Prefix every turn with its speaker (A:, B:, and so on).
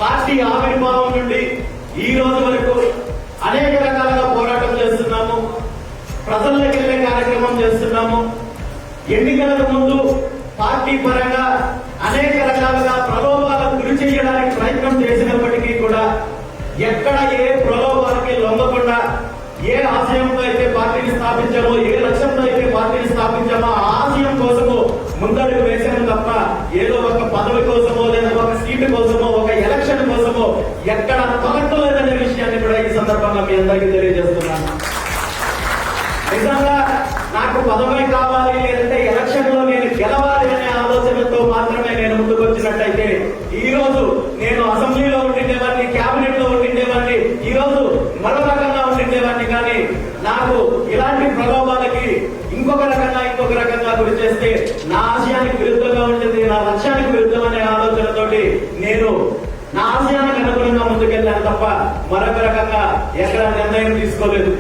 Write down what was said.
A: Party ఆవిర్భావం నుండి ఈ రోజు వరకు అనేక రకాలుగా పోరాటం చేస్తున్నాము. ప్రజల్లోకి వెళ్లే కార్యక్రమం చేస్తున్నాము. ఎన్నికలకు ముందు పార్టీ పరంగా అనేక రకాలుగా ప్రలోభాలకు గురి చేయడానికి ప్రయత్నం చేసినప్పటికీ కూడా ఎక్కడ ఏ ప్రలోభాలకి లొంగకుండా ఏ ఆశయంతో అయితే పార్టీని స్థాపించామో, ఏ లక్ష్యంతో అయితే పార్టీని స్థాపించామో ఆ ఆశయం కోసము ముందడుగు వేసాము తప్ప ఏదో ఒక పదవి కోసమో లేదా ఒక సీటు కోసమో ఒక ఎలక్షన్ కోసమో ఎక్కడ తొలగలేదనే విషయాన్ని కూడా ఈ సందర్భంగా మీ అందరికీ తెలియజేస్తున్నాను. నిజంగా నాకు పదవి కావాలి లేదంటే ఎలక్షన్ లో నేను గెలవాలి అనే ఆలోచనతో మాత్రమే నేను ముందుకు వచ్చినట్టయితే ఈ రోజు నేను అసెంబ్లీలో ఉండిండేవాడిని, క్యాబినెట్ లో ఉండిండేవాడిని, ఈ రోజు మరో రకంగా ఉండిండేవాడిని. కానీ నాకు ఇలాంటి ప్రలోభాలకి ఇంకొక రకంగా గురి చేస్తే నా ఆశయానికి విరుద్ధంగా ఉంటుంది, నా లక్ష్యానికి విరుద్ధం అనే ఆలోచనతోటి నేను నా ఆశయానికి అనుగుణంగా ముందుకెళ్ళాను తప్ప మరొక రకంగా ఎక్కడ నిర్ణయం తీసుకోలేదు.